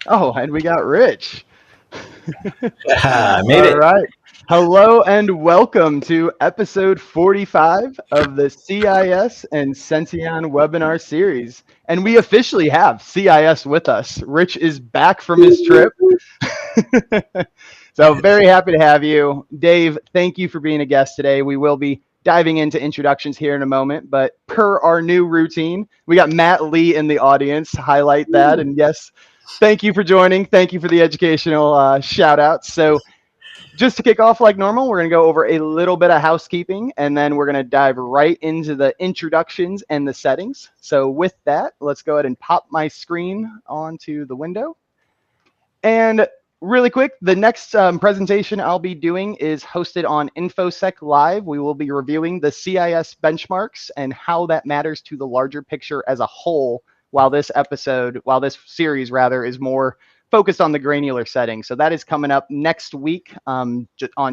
Oh, and we got Rich. I made All it. right. Hello and welcome to episode 45 of the CIS and Senteon webinar series. And we officially have CIS with us. Rich is back from his trip. So very happy to have you. Dave, thank you for being a guest today. We will be diving into introductions here in a moment, but per our new routine, we got Matt Lee in the audience. Highlight that. And yes, thank you for joining. Thank you for the educational shout outs. So just to kick off like normal, we're going to go over a little bit of housekeeping, and then we're going to dive right into the introductions and the settings. So with that, let's go ahead and pop my screen onto the window. And really quick, the next presentation I'll be doing is hosted on InfoSec Live. We will be reviewing the CIS benchmarks and how that matters to the larger picture as a whole, while this series rather, is more focused on the granular settings. So that is coming up next week on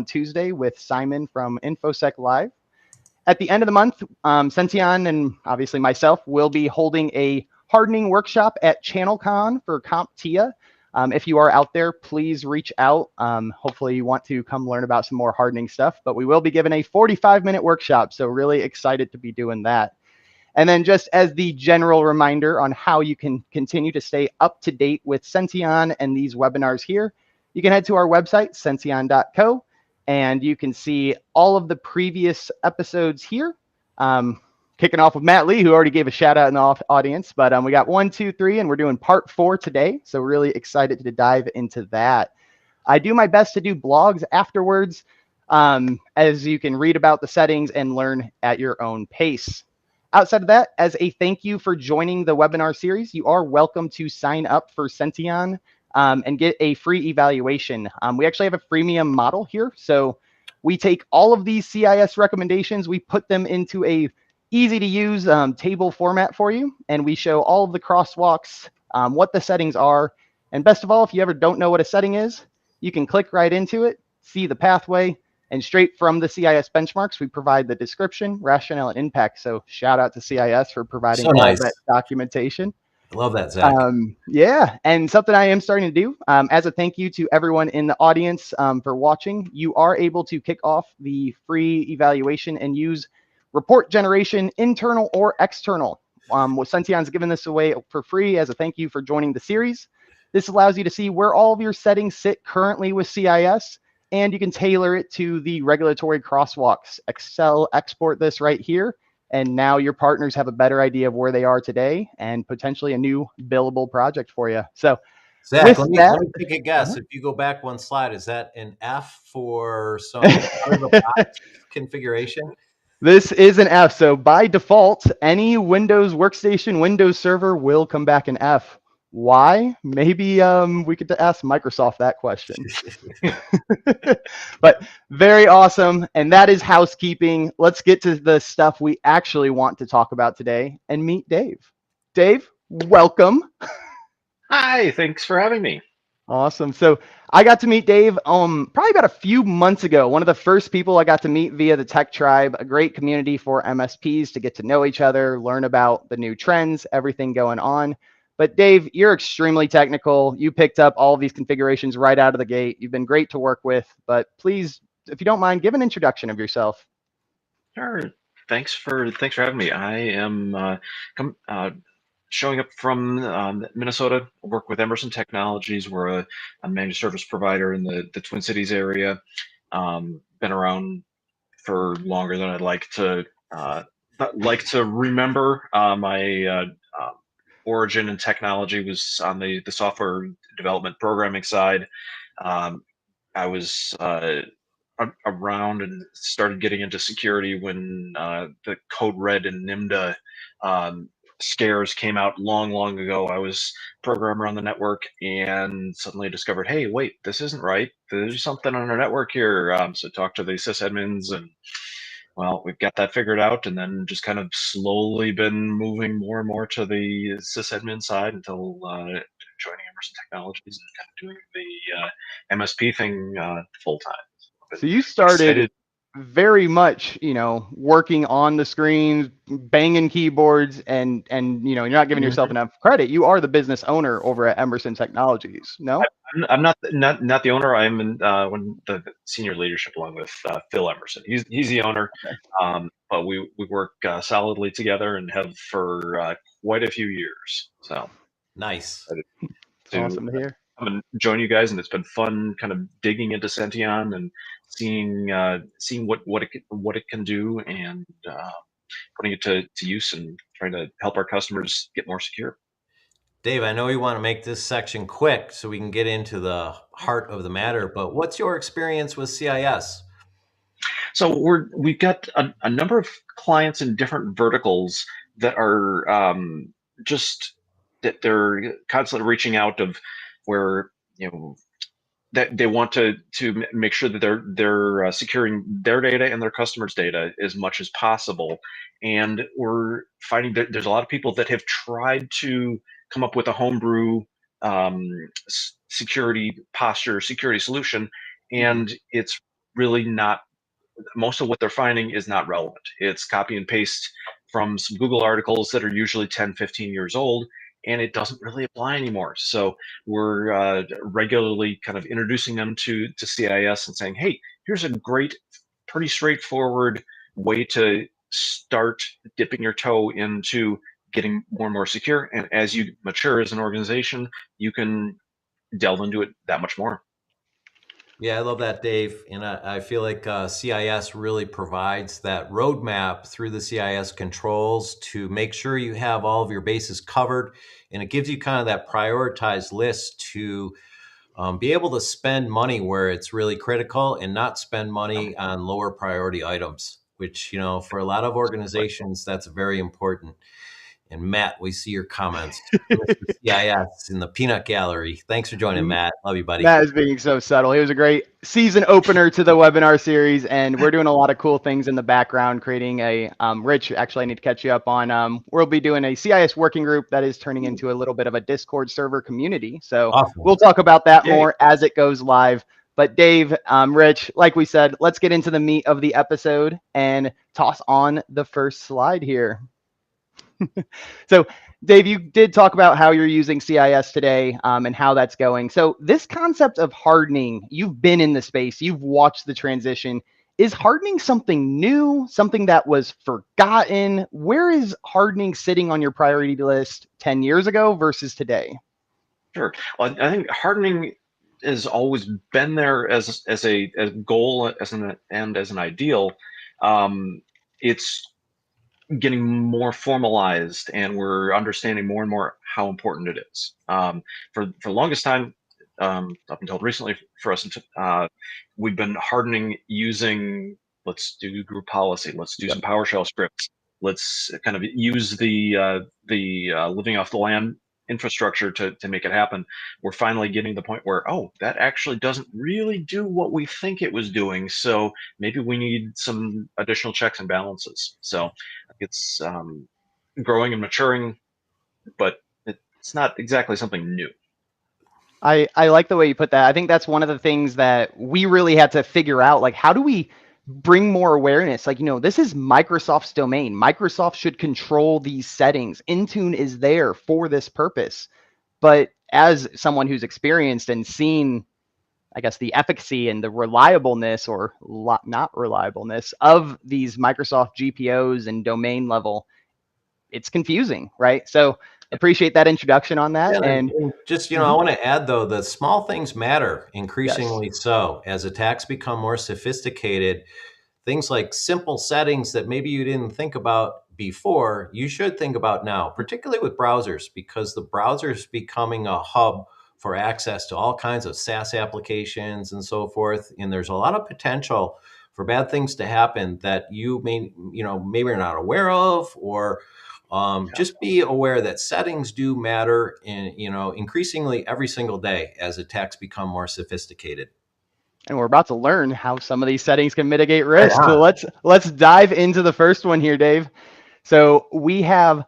Tuesday with Simon from InfoSec Live. At the end of the month, Senteon and obviously myself will be holding a hardening workshop at ChannelCon for CompTIA. If you are out there, please reach out. Hopefully you want to come learn about some more hardening stuff, but we will be giving a 45-minute workshop, so really excited to be doing that. And then just as the general reminder on how you can continue to stay up to date with Senteon and these webinars here, you can head to our website, senteon.co, and you can see all of the previous episodes here. Kicking off with Matt Lee, who already gave a shout out in the audience, but we got 1, 2, 3, and we're doing part 4 today. So really excited to dive into that. I do my best to do blogs afterwards, as you can read about the settings and learn at your own pace. Outside of that, as a thank you for joining the webinar series, you are welcome to sign up for Senteon and get a free evaluation. We actually have a freemium model here. So we take all of these CIS recommendations, we put them into a easy to use table format for you, and we show all of the crosswalks, what the settings are, and best of all, if you ever don't know what a setting is, you can click right into it, see the pathway, and straight from the CIS benchmarks, we provide the description, rationale, and impact. So shout out to CIS for providing all that documentation. I love that, Zach. Yeah, and something I am starting to do as a thank you to everyone in the audience for watching, you are able to kick off the free evaluation and use report generation, internal or external. Senteon's given this away for free as a thank you for joining the series. This allows you to see where all of your settings sit currently with CIS, and you can tailor it to the regulatory crosswalks. Excel export this right here, and now your partners have a better idea of where they are today and potentially a new billable project for you. So Zach, let me take a guess. If you go back one slide, is that an F for some out-of-the-box configuration? This is an F. So by default, any Windows workstation, Windows server will come back an F. Why? Maybe we could ask Microsoft that question. But very awesome. And that is housekeeping. Let's get to the stuff we actually want to talk about today and meet Dave. Dave, welcome. Hi, thanks for having me. Awesome. So I got to meet Dave probably about a few months ago. One of the first people I got to meet via the Tech Tribe, a great community for MSPs to get to know each other, learn about the new trends, everything going on. But Dave, you're extremely technical. You picked up all of these configurations right out of the gate. You've been great to work with, but please, if you don't mind, give an introduction of yourself. Sure. Thanks for having me. I am showing up from Minnesota. I work with Emerson Technologies. We're a managed service provider in the Twin Cities area. Been around for longer than I'd like to remember. My origin in technology was on the software development programming side. I was around and started getting into security when the Code Red and NIMDA scares came out long ago. I was a programmer on the network and suddenly discovered, hey, wait, this isn't right. There's something on our network here. So talked to the sysadmins and well, we've got that figured out, and then just kind of slowly been moving more and more to the sysadmin side until joining Emerson Technologies and kind of doing the MSP thing full time. So you started Excited. very much, working on the screens, banging keyboards, and you're not giving yourself enough credit. You are the business owner over at Emerson Technologies. No, I'm not the owner. I'm in when the senior leadership along with Phil Emerson. He's the owner, but we work solidly together and have for quite a few years. So Nice. it's awesome to hear. come and join you guys, and it's been fun kind of digging into Senteon and seeing what it can do, and putting it to use and trying to help our customers get more secure. Dave, I know you want to make this section quick so we can get into the heart of the matter, but what's your experience with CIS? So we've got a number of clients in different verticals that are just that they're constantly reaching out of where that they want to make sure that they're securing their data and their customers' data as much as possible. And we're finding that there's a lot of people that have tried to come up with a homebrew security posture, security solution, and it's really not. Most of what they're finding is not relevant. It's copy and paste from some Google articles that are usually 10, 15 years old, and it doesn't really apply anymore. So we're regularly kind of introducing them to CIS and saying, hey, here's a great, pretty straightforward way to start dipping your toe into getting more and more secure. And as you mature as an organization, you can delve into it that much more. Yeah, I love that, Dave. And I feel like CIS really provides that roadmap through the CIS controls to make sure you have all of your bases covered. And it gives you kind of that prioritized list to be able to spend money where it's really critical and not spend money on lower priority items, which, for a lot of organizations, that's very important. And Matt, we see your comments. Mr. CIS in the peanut gallery. Thanks for joining, Matt. Love you, buddy. Matt is being so subtle. He was a great season opener to the webinar series, and we're doing a lot of cool things in the background, creating a Rich, actually, I need to catch you up on. We'll be doing a CIS working group that is turning into a little bit of a Discord server community. So Awesome. We'll talk about that more as it goes live. But Dave, Rich, like we said, let's get into the meat of the episode and toss on the first slide here. So, Dave, you did talk about how you're using CIS today and how that's going. So this concept of hardening, you've been in the space, you've watched the transition. Is hardening something new, something that was forgotten? Where is hardening sitting on your priority list 10 years ago versus today? Sure. Well, I think hardening has always been there as a goal, as an ideal. It's getting more formalized, and we're understanding more and more how important it is. For the longest time, up until recently, for us, we've been hardening using, let's do group policy, let's do some PowerShell scripts, let's kind of use the living off the land infrastructure to make it happen. We're finally getting to the point where, oh, that actually doesn't really do what we think it was doing. So maybe we need some additional checks and balances. So it's growing and maturing, but it's not exactly something new. I like the way you put that. I think that's one of the things that we really had to figure out. Like, how do we bring more awareness? Like, this is Microsoft's domain. Microsoft should control these settings. Intune is there for this purpose. But as someone who's experienced and seen, I guess, the efficacy and the reliableness or not reliableness of these Microsoft GPOs and domain level, it's confusing, right? So appreciate that introduction on that. Yeah, and just, I want to add, though, the small things matter increasingly so. As attacks become more sophisticated, things like simple settings that maybe you didn't think about before, you should think about now, particularly with browsers, because the browser is becoming a hub for access to all kinds of SaaS applications and so forth. And there's a lot of potential for bad things to happen that you maybe you're not aware of, or just be aware that settings do matter, in increasingly every single day as attacks become more sophisticated. And we're about to learn how some of these settings can mitigate risk. So let's dive into the first one here, Dave. So we have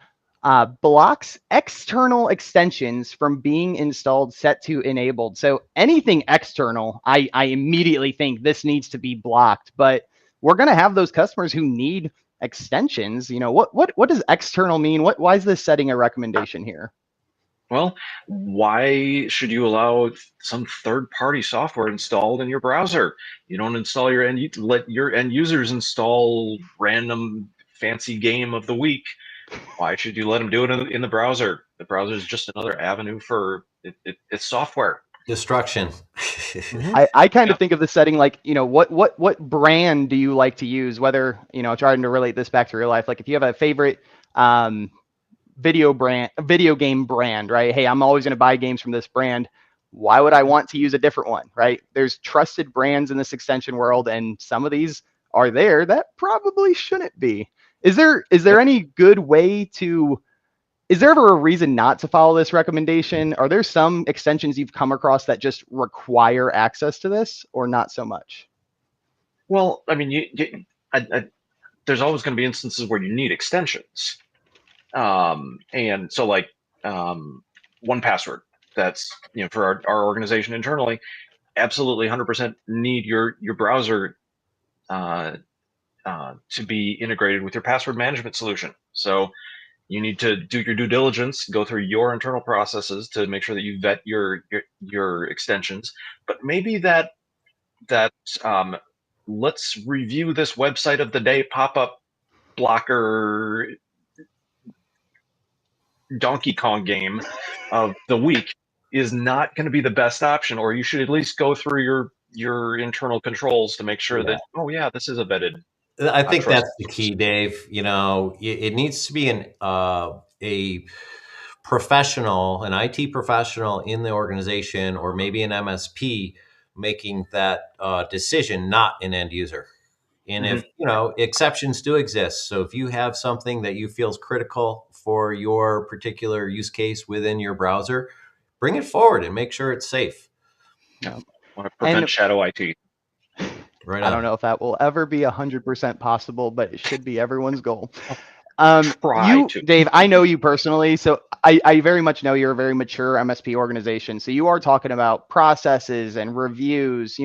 blocks external extensions from being installed set to enabled. So anything external, I immediately think this needs to be blocked. But we're going to have those customers who need extensions. What does external mean? Why is this setting a recommendation here? Well, why should you allow some third-party software installed in your browser? You don't install let your end users install random fancy game of the week. Why should you let them do it in the browser? The browser is just another avenue for it's software. Destruction. I kind of think of the setting like, what brand do you like to use? Whether, trying to relate this back to real life, like if you have a favorite video game brand, right? Hey, I'm always going to buy games from this brand. Why would I want to use a different one, right? There's trusted brands in this extension world, and some of these are there that probably shouldn't be. Is there any good way to? Is there ever a reason not to follow this recommendation? Are there some extensions you've come across that just require access to this, or not so much? Well, I mean, there's always going to be instances where you need extensions. And so like 1Password, that's for our organization internally, absolutely 100% need your browser to be integrated with your password management solution. So you need to do your due diligence, go through your internal processes to make sure that you vet your extensions. But maybe that let's review this website of the day pop-up blocker Donkey Kong game of the week is not going to be the best option, or you should at least go through your internal controls to make sure that, oh yeah, this is a vetted. I think that's the key, Dave. It needs to be a professional, an IT professional in the organization, or maybe an MSP making that decision, not an end user. And if exceptions do exist, so if you have something that you feel is critical for your particular use case within your browser, bring it forward and make sure it's safe. Yeah. Want to prevent shadow IT. Right on. I don't know if that will ever be 100% possible, but it should be everyone's goal. Dave, I know you personally, so I very much know you're a very mature MSP organization. So you are talking about processes and reviews.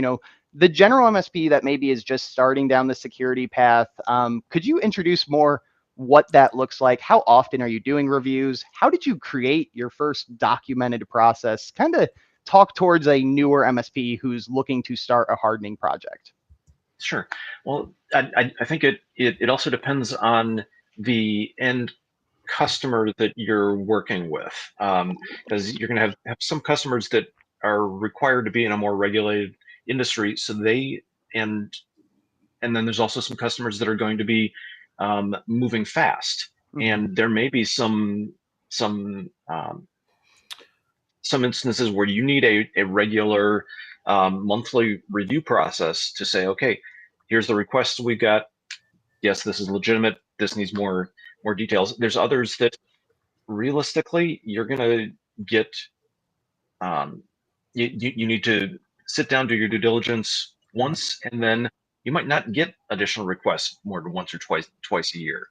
The general MSP that maybe is just starting down the security path. Could you introduce more what that looks like? How often are you doing reviews? How did you create your first documented process? Kind of talk towards a newer MSP who's looking to start a hardening project. Sure. Well, I think it also depends on the end customer that you're working with, because you're going to have some customers that are required to be in a more regulated industry, so and then there's also some customers that are going to be moving fast, and there may be some instances where you need a regular monthly review process to say, okay, here's the requests we've got. Yes, this is legitimate. This needs more details. There's others that realistically you're going to get. You need to sit down, do your due diligence once, and then you might not get additional requests more than once or twice a year.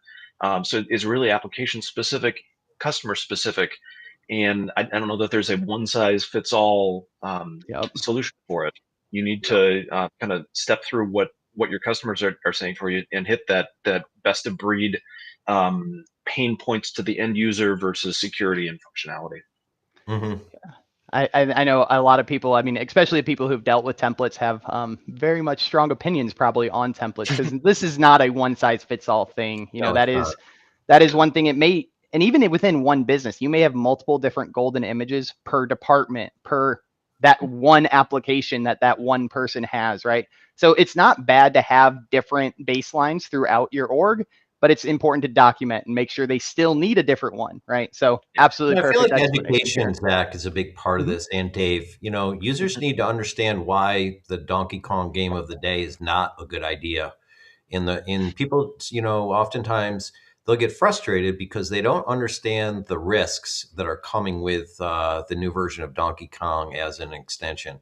So it's really application specific, customer specific, and I don't know that there's a one size fits all solution for it. You need to kind of step through what your customers are saying for you and hit that best of breed pain points to the end user versus security and functionality. Mm-hmm. I know a lot of people, I mean, especially people who've dealt with templates have very much strong opinions probably on templates, because this is not a one size fits all thing. That is one thing. It may, and even within one business, you may have multiple different golden images per department, per that one application that one person has, right? So it's not bad to have different baselines throughout your org, but it's important to document and make sure they still need a different one, right? So absolutely perfect. I feel like education, Zach, is a big part of this. And Dave, users need to understand why the Donkey Kong game of the day is not a good idea. In people, oftentimes they'll get frustrated because they don't understand the risks that are coming with the new version of Donkey Kong as an extension.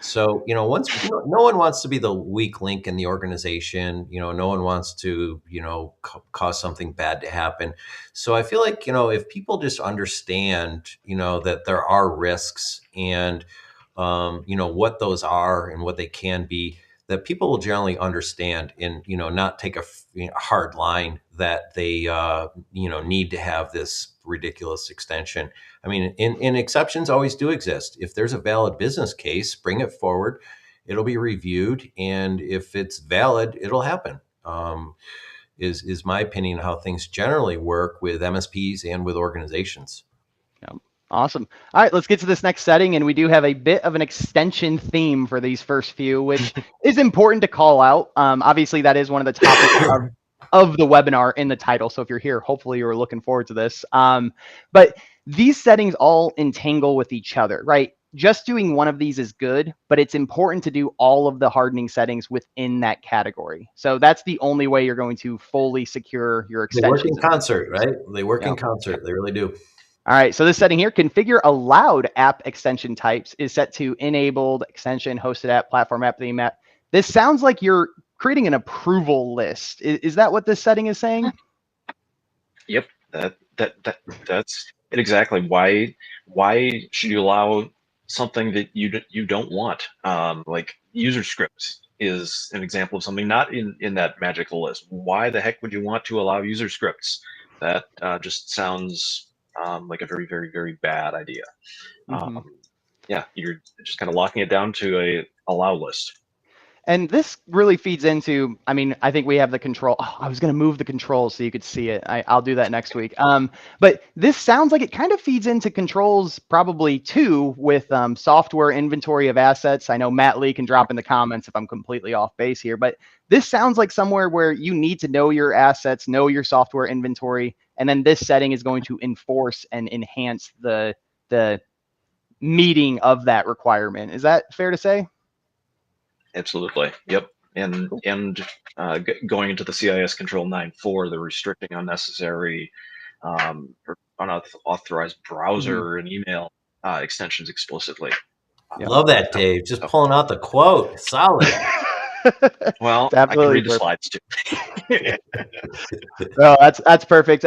So, no one wants to be the weak link in the organization. No one wants to, cause something bad to happen. So I feel like, if people just understand, that there are risks and, what those are and what they can be, that people will generally understand and, not take a hard line that they, need to have this ridiculous extension. I mean, in exceptions always do exist. If there's a valid business case, bring it forward. It'll be reviewed, and if it's valid, it'll happen. Is my opinion how things generally work with MSPs and with organizations. Yeah. Awesome. All right, let's get to this next setting. And we do have a bit of an extension theme for these first few, which is important to call out. Obviously, that is one of the topics of the webinar in the title. So if you're here, hopefully you're looking forward to this. But these settings all entangle with each other, right? Just doing one of these is good, but it's important to do all of the hardening settings within that category. So that's the only way you're going to fully secure your They work extensions. in concert, right? They work in Yep. concert. They really do. All right, so this setting here, configure allowed app extension types is set to enabled, extension, hosted app, platform app, theme app. This sounds like you're creating an approval list. Is that what this setting is saying? Yep, that's it exactly. Why should you allow something that you don't want? Like user scripts is an example of something not in that magical list. Why the heck would you want to allow user scripts? That just sounds like a very, very, very bad idea. Mm-hmm. Yeah, you're just kind of locking it down to a allow list. And this really feeds into, I mean, I think we have the control. Oh, I was going to move the controls so you could see it. I'll do that next week. But this sounds like it kind of feeds into controls probably too with software inventory of assets. I know Matt Lee can drop in the comments if I'm completely off base here, but this sounds like somewhere where you need to know your assets, know your software inventory, and then this setting is going to enforce and enhance the meeting of that requirement. Is that fair to say? Absolutely. Yep. And Cool. going into the CIS Control 9.4, they're restricting unnecessary or unauthorized Mm-hmm. browser and email extensions explicitly. Yep. Love that, Dave. Just pulling out the quote. Solid. It's Well, I can absolutely read the perfect. slides too. No, that's perfect.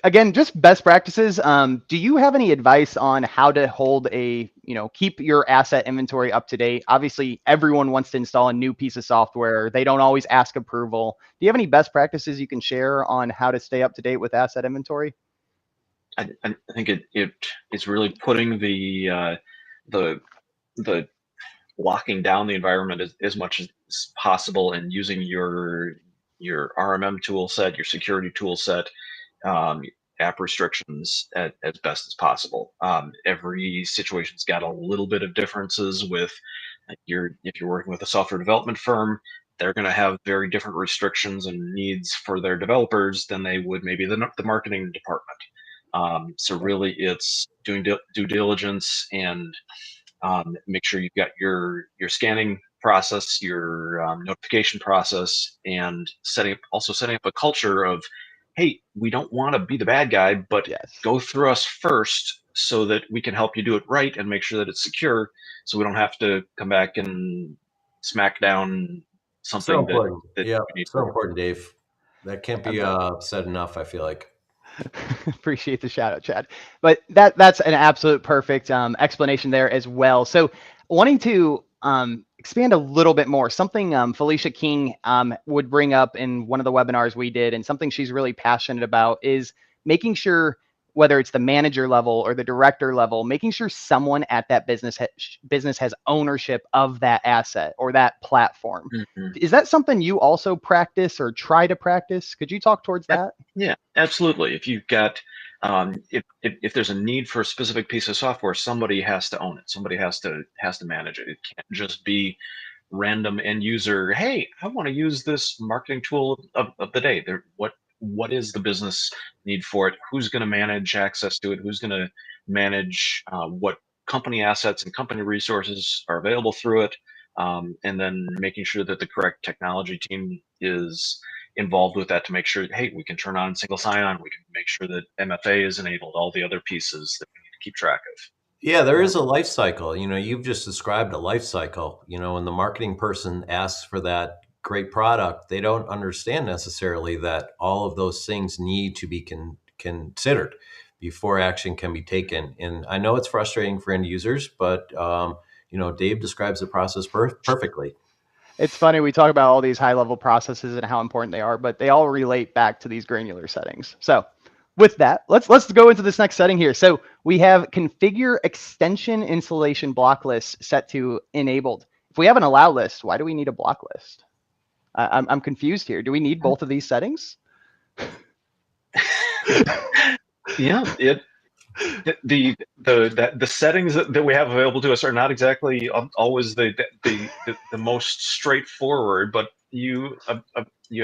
Again, just best practices. Do you have any advice on how to hold keep your asset inventory up to date? Obviously, everyone wants to install a new piece of software. They don't always ask approval. Do you have any best practices you can share on how to stay up to date with asset inventory? I think it's really putting the the locking down the environment as much as possible and using your RMM tool set, your security tool set, um, app restrictions as best as possible. Every situation's got a little bit of differences with if you're working with a software development firm, they're going to have very different restrictions and needs for their developers than they would maybe the marketing department. So Yep. really, it's doing due diligence and make sure you've got your scanning process, your notification process, and setting up a culture of, hey, we don't want to be the bad guy, but Yes. go through us first so that we can help you do it right and make sure that it's secure, so we don't have to come back and smack down So something that important. that Yeah, you need to so work. important, Dave. That can't be said enough, I feel like. Appreciate the shout out, Chad. But that's an absolute perfect explanation there as well. So wanting to expand a little bit more, something Felicia King would bring up in one of the webinars we did, and something she's really passionate about is making sure, whether it's the manager level or the director level, making sure someone at that business has ownership of that asset or that platform. Mhm. Is that something you also practice or try to practice? Could you talk towards that? Yeah, absolutely. If you've got, if there's a need for a specific piece of software, somebody has to own it. Somebody has to manage it. It can't just be random end user. Hey, I want to use this marketing tool of the day. What is the business need for it? Who's going to manage access to it? Who's going to manage what company assets and company resources are available through it? And then making sure that the correct technology team is involved with that to make sure, hey, we can turn on single sign-on, we can make sure that MFA is enabled, all the other pieces that we need to keep track of. Yeah, there Yeah. is a life cycle. You've just described a life cycle. When the marketing person asks for that great product, they don't understand necessarily that all of those things need to be considered before action can be taken. And I know it's frustrating for end users, but Dave describes the process perfectly. It's funny, we talk about all these high level processes and how important they are, but they all relate back to these granular settings. So with that, let's go into this next setting here. So we have configure extension installation block list set to enabled. If we have an allow list, why do we need a block list? I'm confused here. Do we need both of these settings? Yeah, the settings that we have available to us are not exactly always the most straightforward, but you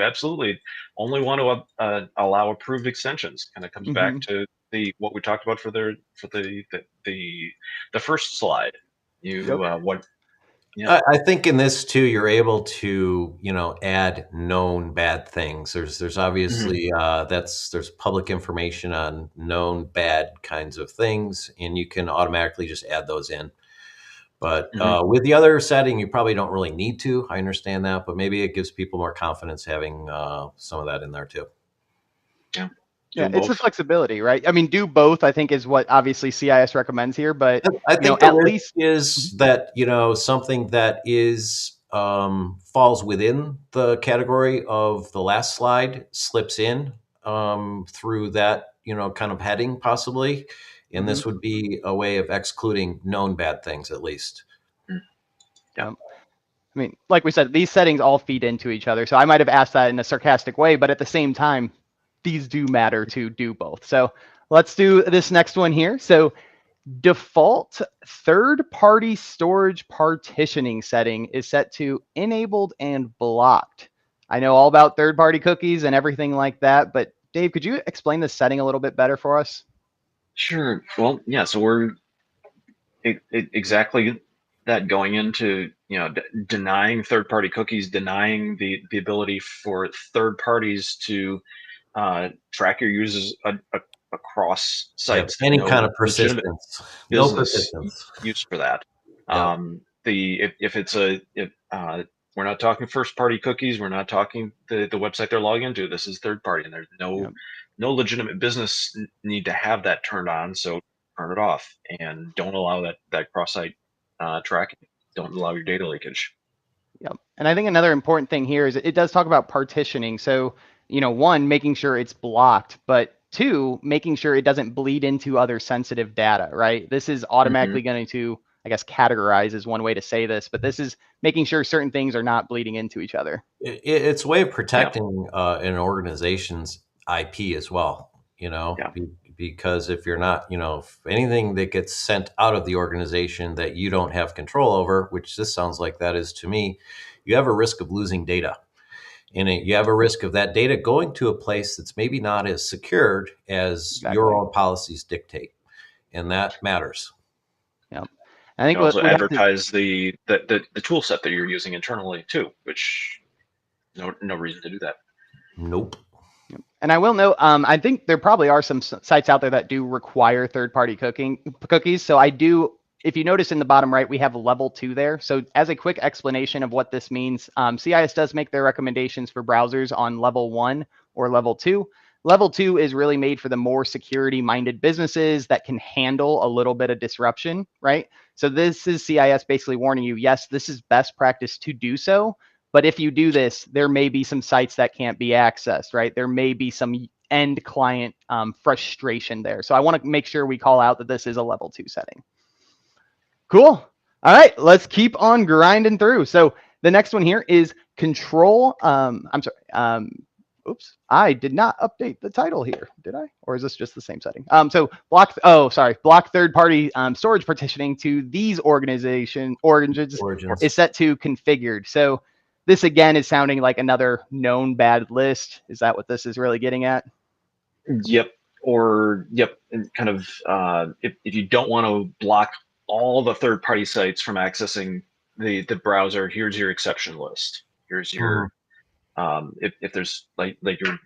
absolutely only want to allow approved extensions. Kind of comes back Mm-hmm. to the what we talked about for the first slide. Yep. What yeah. I think in this too, you're able to, add known bad things. There's Mhm, obviously there's public information on known bad kinds of things, and you can automatically just add those in. But mhm, with the other setting, you probably don't really need to. I understand that, but maybe it gives people more confidence having some of that in there too. yeah, Yeah, doing it's the both. flexibility, right? I mean, do both, I think, is what obviously CIS recommends here, but I think the at risk least. Mhm. is that something that is falls within the category of the last slide slips in through that kind of heading possibly, and Mhm. this would be a way of excluding known bad things at least. Mm, yeah, Yep. I mean, like we said, these settings all feed into each other. So I might have asked that in a sarcastic way, but at the same time, these do matter to do both. So let's do this next one here. So default third-party storage partitioning setting is set to enabled and blocked. I know all about third-party cookies and everything like that, but Dave, could you explain the setting a little bit better for us? sure. Well, yeah. So we're exactly that, going into denying third party cookies, denying the ability for third parties to track your users across Have sites. There's any kind no of legitimate persistence, no business persistence. use for that. Yep. The if it's a if we're not talking first party cookies, we're not talking the website they're logging into. This is third party, and there's Yeah. no legitimate business need to have that turned on. So turn it off and don't allow that cross site tracking. Don't allow your data leakage. Yep. And I think another important thing here is it does talk about partitioning. So, one, making sure it's blocked, but two, making sure it doesn't bleed into other sensitive data, right? This is Hmm. automatically going to, I guess, categorize is one way to say this, but this is making sure certain things are not bleeding into each other. It's a way of Yeah, protecting an organization's IP as well, yeah. because if you're not, if anything that gets sent out of the organization that you don't have control over, which this sounds like that is to me, you have a risk of losing data. And you have a risk of that data going to a place that's maybe not as secured as your Exactly. own policies dictate. And that matters. Yep. I You think can also what we'd have to. advertise the tool set that you're using internally too, which no reason to do that. Nope. And I will note, I think there probably are some sites out there that do require third-party cookies. So I do, if you notice in the bottom right, we have level 2 there. So as a quick explanation of what this means, CIS does make their recommendations for browsers on level 1 or level 2. Level 2 is really made for the more security-minded businesses that can handle a little bit of disruption, right? So this is CIS basically warning you, yes, this is best practice to do so, but if you do this, there may be some sites that can't be accessed, right? There may be some end client frustration there. So I want to make sure we call out that this is a level 2 setting. Cool. All right, let's keep on grinding through. So the next one here is control. I'm sorry. Oops, I did not update the title here, did I? Or is this just the same setting? So block. Oh, sorry. Block third-party storage partitioning to these origins is Origins. set to configured. So this again is sounding like another known bad list. Is that what this is really getting at? Yep. Or yep, and kind of if you don't want to block all the third party sites from accessing the browser, here's your exception list. Here's Mhm. your if there's like you're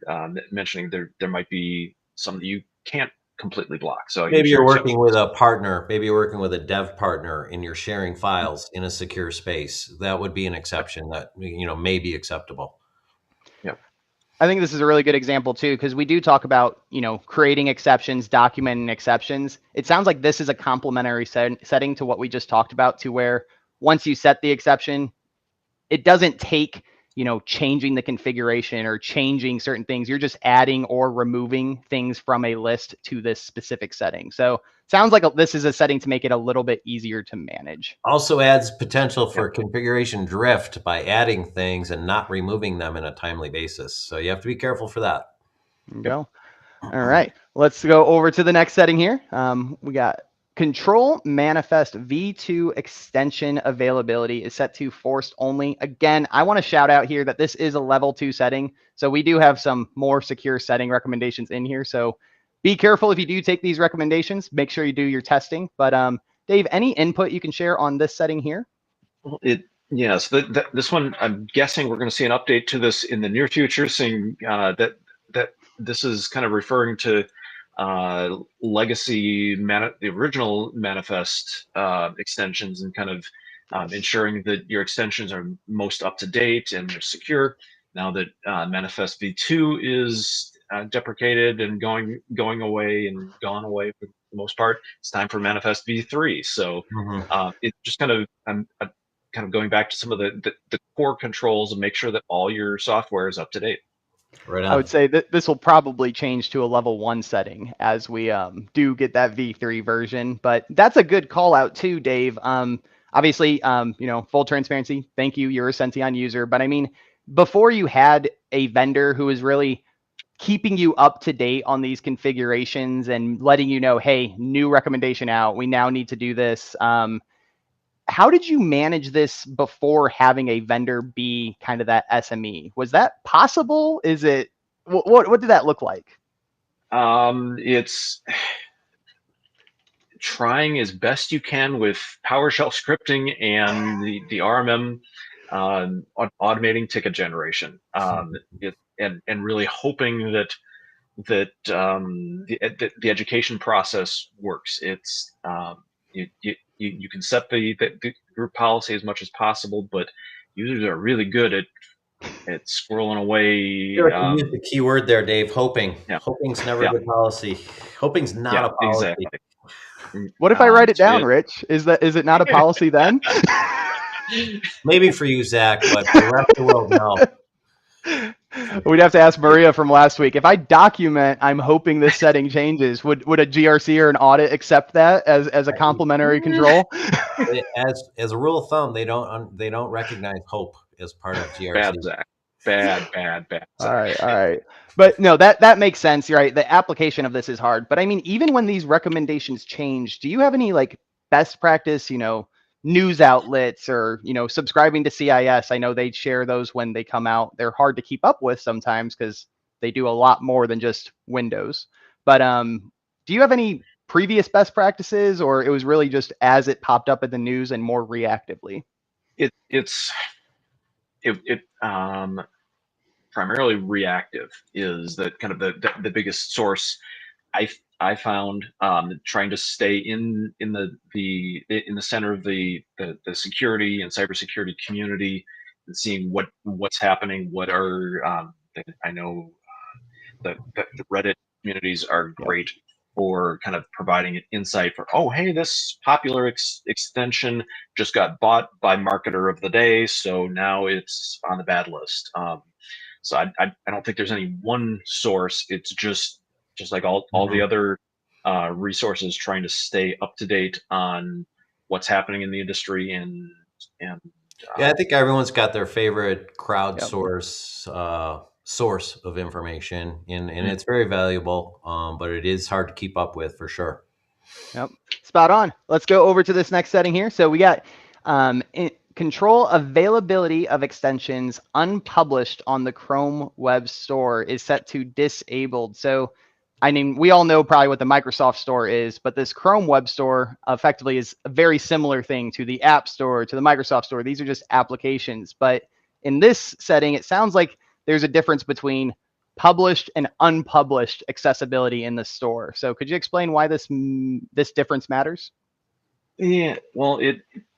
mentioning, there might be some that you can't completely blocked. So Maybe share you're working with exceptions. a partner. Maybe you're working with a dev partner and you're sharing files in a secure space. That would be an exception that, may be acceptable. Yeah. I think this is a really good example too, because we do talk about, creating exceptions, documenting exceptions. It sounds like this is a complementary setting to what we just talked about, to where once you set the exception, it doesn't take, changing the configuration or changing certain things. You're just adding or removing things from a list to this specific setting. So sounds like this is a setting to make it a little bit easier to manage. Also adds potential Yeah. for configuration drift by adding things and not removing them in a timely basis. So you have to be careful for that. There you go. All right, let's go over to the next setting here. We got control manifest v2 extension availability is set to forced only. Again, I want to shout out here that this is a level 2 setting. So we do have some more secure setting recommendations in here. So be careful if you do take these recommendations. Make sure you do your testing. But Dave, any input you can share on this setting here? Well, yes, this one, I'm guessing we're going to see an update to this in the near future, saying that this is kind of referring to legacy the original manifest extensions, and kind of ensuring that your extensions are most up to date and they're secure. Now that manifest v2 is deprecated and going away and gone away for the most part, it's time for manifest v3. So it's just kind of kind of going back to some of the core controls and make sure that all your software is up to date. Right on. I would say that this will probably change to a level 1 setting as we do get that v3 version. But that's a good call out too, Dave. Obviously, full transparency. Thank you. You're a Senteon user. But I mean, before you had a vendor who was really keeping you up to date on these configurations and letting you know, hey, new recommendation out. We now need to do this. How did you manage this before having a vendor be kind of that SME? Was that possible? Is it what did that look like? It's trying as best you can with PowerShell scripting and the RMM automating ticket generation, and really hoping that the education process works. It's you can set the group policy as much as possible, but users are really good at squirreling away. You use the key word there, Dave. Hoping. Yeah. Hoping's never a good policy. Hoping's not a policy. Exactly. What if I write it down, Rich? Is it not a policy then? Maybe for you, Zach, but for the rest of the world, no. We'd have to ask Maria from last week. If I document, I'm hoping this setting changes. Would a GRC or an audit accept that as a complementary control? As a rule of thumb, they don't recognize hope as part of GRC. Bad, Zach. Bad. All right. But no, that makes sense. You're right. The application of this is hard. But I mean, even when these recommendations change, do you have any like best practice, news outlets or, subscribing to CIS? I know they share those when they come out. They're hard to keep up with sometimes because they do a lot more than just Windows. But do you have any previous best practices, or it was really just as it popped up in the news and more reactively? It's primarily reactive is that kind of the biggest source I found, trying to stay in the center of the security and cybersecurity community and seeing what's happening. What are I know the Reddit communities are great for kind of providing an insight for, oh, hey, this popular extension just got bought by marketer of the day, so now it's on the bad list. So I don't think there's any one source. It's just like all the other resources, trying to stay up to date on what's happening in the industry and yeah, I think everyone's got their favorite crowdsource source of information, and it's very valuable, but it is hard to keep up with for sure. Yep, spot on. Let's go over to this next setting here. So we got control availability of extensions unpublished on the Chrome Web Store is set to disabled. So, I mean, we all know probably what the Microsoft Store is, but this Chrome Web Store effectively is a very similar thing to the App Store, to the Microsoft Store. These are just applications. But in this setting, it sounds like there's a difference between published and unpublished accessibility in the store. So could you explain why this difference matters? Yeah, well,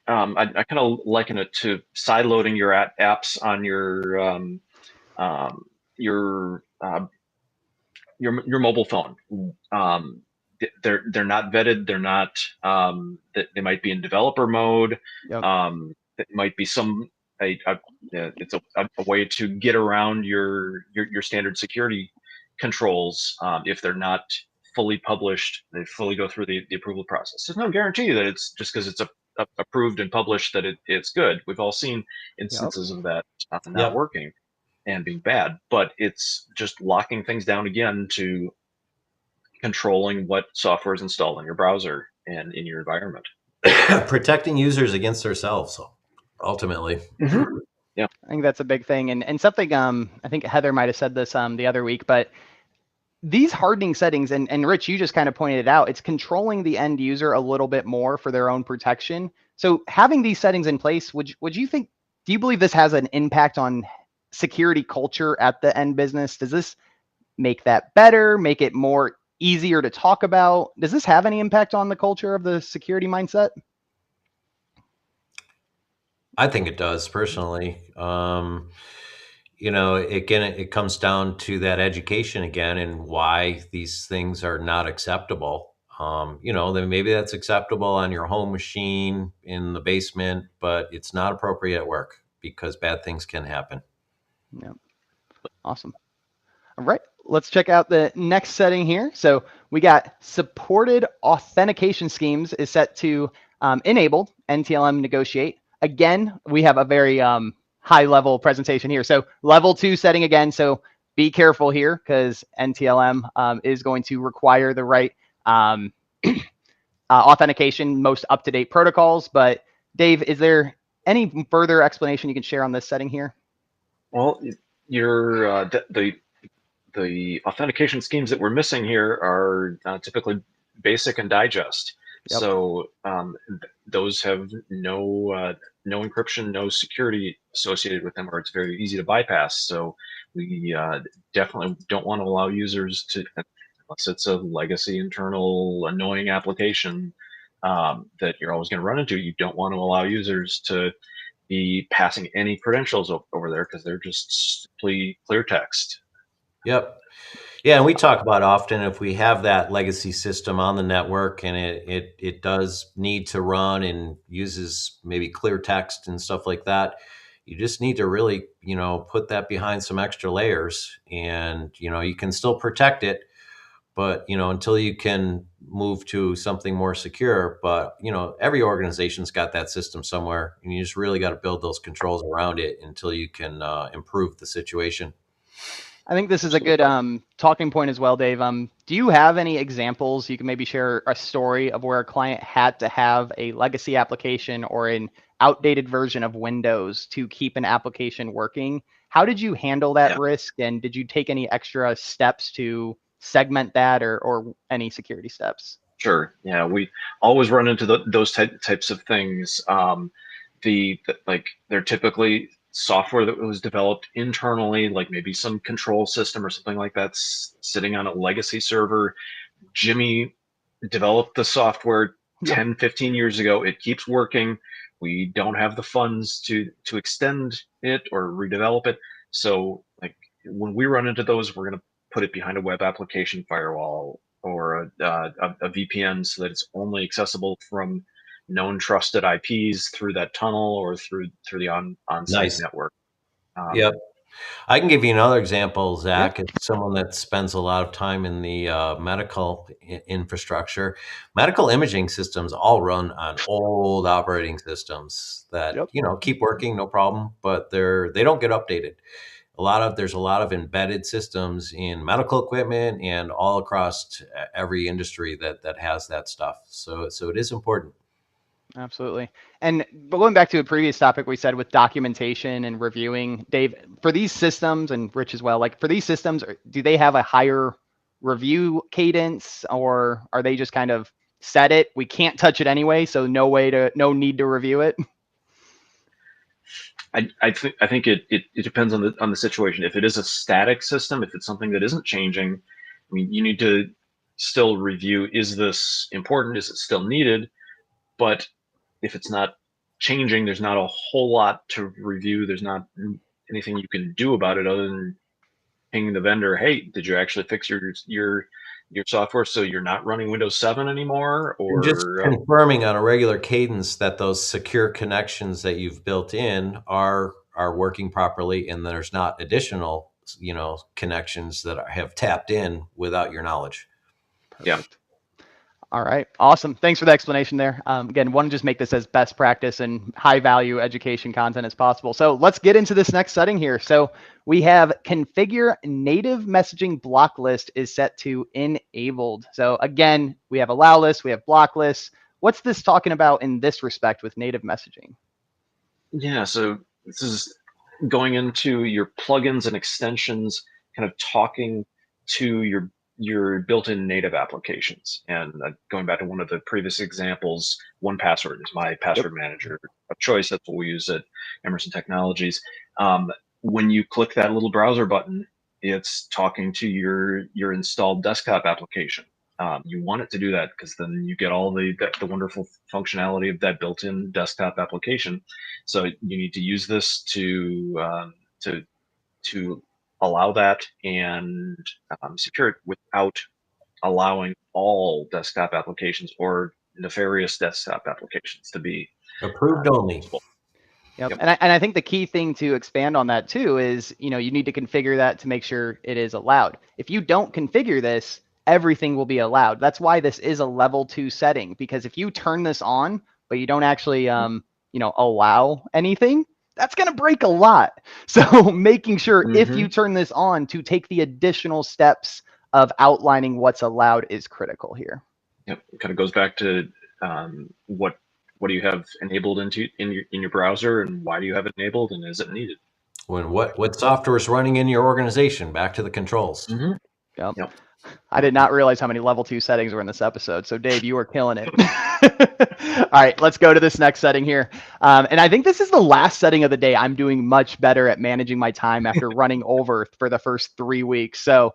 I kind of liken it to sideloading your apps on um, your your mobile phone. Um, they're not vetted. They're not. They might be in developer mode. Yep. It might be it's a way to get around your standard security controls. If they're not fully published, they fully go through the approval process. There's no guarantee that it's just because it's approved and published that it's good. We've all seen Yep. instances of that not Yep. working and being bad, but it's just locking things down again to controlling what software is installed in your browser and in your environment. Protecting users against themselves, ultimately. Yeah. I think that's a big thing. And something, I think Heather might have said this the other week, but these hardening settings, and Rich, you just kind of pointed it out, it's controlling the end user a little bit more for their own protection. So having these settings in place, do you believe this has an impact on security culture at the end business? Does this make that better, make it more easier to talk about? Does this have any impact on the culture of the security mindset? I think it does personally. Again, it comes down to that education again and why these things are not acceptable. Then maybe that's acceptable on your home machine in the basement, but it's not appropriate at work because bad things can happen. Yeah. Awesome. All right, let's check out the next setting here. So we got supported authentication schemes is set to enabled NTLM negotiate. Again, we have a very high level presentation here. So level 2 setting again. So be careful here because NTLM is going to require the right authentication, most up-to-date protocols. But Dave, is there any further explanation you can share on this setting here? Well, the authentication schemes that we're missing here are typically basic and digest. Yep. So those have no encryption, no security associated with them, or it's very easy to bypass. So we definitely don't want to allow users to, unless it's a legacy internal annoying application that you're always going to run into, you don't want to allow users to be passing any credentials over there because they're just simply clear text. Yep. Yeah, and we talk about often if we have that legacy system on the network and it does need to run and uses maybe clear text and stuff like that, you just need to really, put that behind some extra layers and, you can still protect it, but, until you can move to something more secure. But, every organization's got that system somewhere and you just really got to build those controls around it until you can improve the situation. I think this is a good talking point as well, Dave. Do you have any examples? You can maybe share a story of where a client had to have a legacy application or an outdated version of Windows to keep an application working. How did you handle that risk? And did you take any extra steps to segment that or any security steps? Sure. Yeah, we always run into those types of things. They're typically software that was developed internally, like maybe some control system or something like that's sitting on a legacy server. Jimmy developed the software 10, 15 years ago. It keeps working. We don't have the funds to extend it or redevelop it. So like when we run into those, we're going to put it behind a web application firewall or a VPN so that it's only accessible from known trusted IPs through that tunnel or through the on-site network. Yep. I can give you another example, Zach. It's someone that spends a lot of time in the medical infrastructure. Medical imaging systems all run on old operating systems that keep working, no problem, but they don't get updated. There's a lot of embedded systems in medical equipment and all across every industry that has that stuff. So it is important. Absolutely. And going back to a previous topic we said with documentation and reviewing, Dave, for these systems and Rich as well, like for these systems, do they have a higher review cadence or are they just kind of set it? We can't touch it anyway, so no need to review it. I think it depends on the situation. If it is a static system, if it's something that isn't changing, I mean, you need to still review, is this important? Is it still needed? But if it's not changing, there's not a whole lot to review. There's not anything you can do about it other than pinging the vendor, hey, did you actually fix your software so you're not running Windows 7 anymore? And just Or confirming on a regular cadence that those secure connections that you've built in are working properly, and there's not additional, connections that have tapped in without your knowledge. Perfect. All right. Awesome. Thanks for the explanation there. Again, want to just make this as best practice and high value education content as possible. So let's get into this next setting here. So we have configure native messaging block list is set to enabled. So again, we have allow list, we have block lists. What's this talking about in this respect with native messaging? Yeah, so this is going into your plugins and extensions, kind of talking to your built-in native applications. And going back to one of the previous examples, 1Password is my password manager of choice. That's what we use at Emerson Technologies. When you click that little browser button, it's talking to your installed desktop application. You want it to do that because then you get all the wonderful functionality of that built-in desktop application. So you need to use this to allow that and secure it without allowing all desktop applications or nefarious desktop applications to be Approved only. usable. Yep. And I think the key thing to expand on that too is, you need to configure that to make sure it is allowed. If you don't configure this, everything will be allowed. That's why this is a level 2 setting, because if you turn this on, but you don't actually, allow anything, that's going to break a lot. So making sure if you turn this on to take the additional steps of outlining what's allowed is critical here. Yep. It kind of goes back to what do you have enabled in your browser, and why do you have it enabled, and is it needed? When what software is running in your organization? Back to the controls. Yep. Yep. I did not realize how many level 2 settings were in this episode. So Dave, you are killing it. All right, let's go to this next setting here. And I think this is the last setting of the day. I'm doing much better at managing my time after running over for the first 3 weeks. So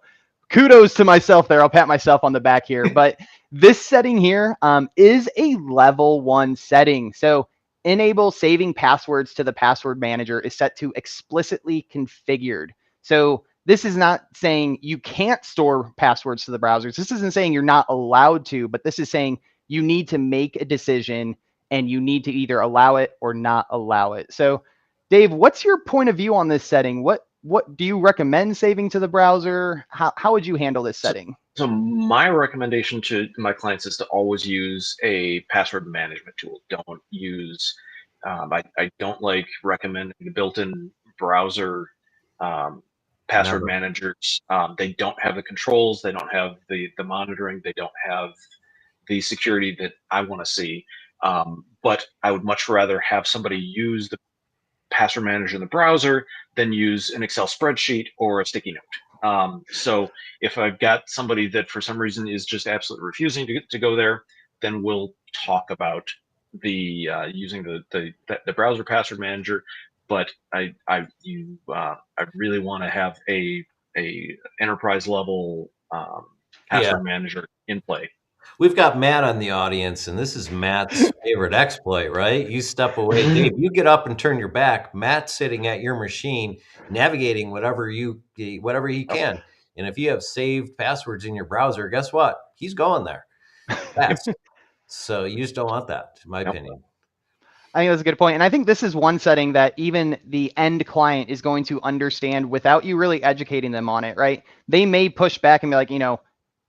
kudos to myself there. I'll pat myself on the back here. But this setting here is a level 1 setting. So enable saving passwords to the password manager is set to explicitly configured. So this is not saying you can't store passwords to the browsers. This isn't saying you're not allowed to, but this is saying you need to make a decision and you need to either allow it or not allow it. So Dave, what's your point of view on this setting? What do you recommend saving to the browser? How would you handle this setting? So my recommendation to my clients is to always use a password management tool. Don't use, I don't like recommending the built-in browser password managers. They don't have the controls. They don't have the monitoring. They don't have the security that I want to see. But I would much rather have somebody use the password manager in the browser than use an Excel spreadsheet or a sticky note. So if I've got somebody that for some reason is just absolutely refusing to go there, then we'll talk about the using the browser password manager. But I really want to have a enterprise level password manager in play. We've got Matt on the audience, and this is Matt's favorite exploit, right? You step away, Dave, you get up and turn your back. Matt's sitting at your machine, navigating whatever he can. And if you have saved passwords in your browser, guess what? He's going there fast. So you just don't want that, in my opinion. I think that's a good point. And I think this is one setting that even the end client is going to understand without you really educating them on it, right? They may push back and be like,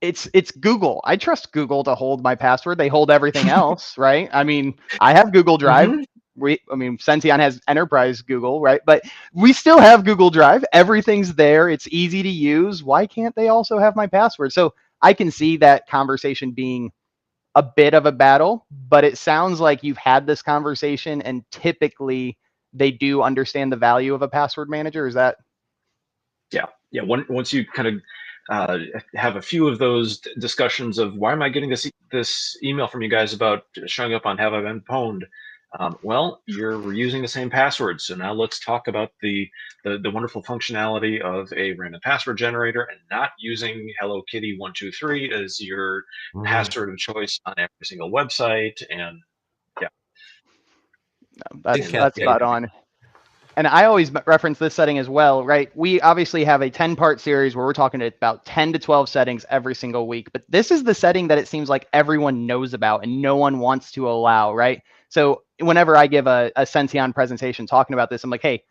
it's Google. I trust Google to hold my password. They hold everything else, right? I mean, I have Google Drive. Senteon has enterprise Google, right? But we still have Google Drive. Everything's there. It's easy to use. Why can't they also have my password? So I can see that conversation being a bit of a battle, but it sounds like you've had this conversation and typically they do understand the value of a password manager. Is that? Yeah. Once you kind of have a few of those discussions of why am I getting this email from you guys about showing up on Have I Been Pwned? Well, you're using the same password. So now let's talk about the wonderful functionality of a random password generator and not using Hello Kitty 123 as your Mhm. password of choice on every single website. And yeah, Big That's yeah, you spot cascade. can on. And I always reference this setting as well, right? We obviously have a 10-part series where we're talking about 10 to 12 settings every single week, but this is the setting that it seems like everyone knows about and no one wants to allow, right? So whenever I give a Senteon presentation talking about this, I'm like, hey,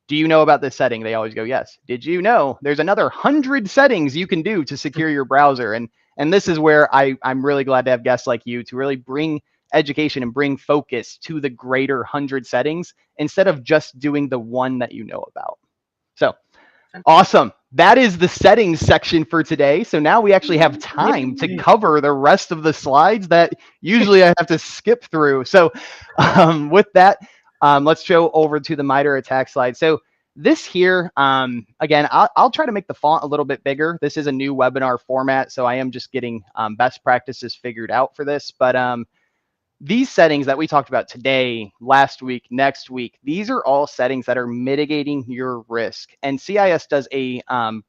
do you know about this setting? They always go, yes. Did you know there's another 100 settings you can do to secure your browser? And this is where I'm really glad to have guests like you to really bring education and bring focus to the greater 100 settings instead of just doing the one that you know about. So awesome. That is the settings section for today. So now we actually have time to cover the rest of the slides that usually I have to skip through. So with that, let's show over to the MITRE attack slide. So this here, again, I'll try to make the font a little bit bigger. This is a new webinar format, so I am just getting best practices figured out for this. But these settings that we talked about today, last week, next week, these are all settings that are mitigating your risk. And CIS does a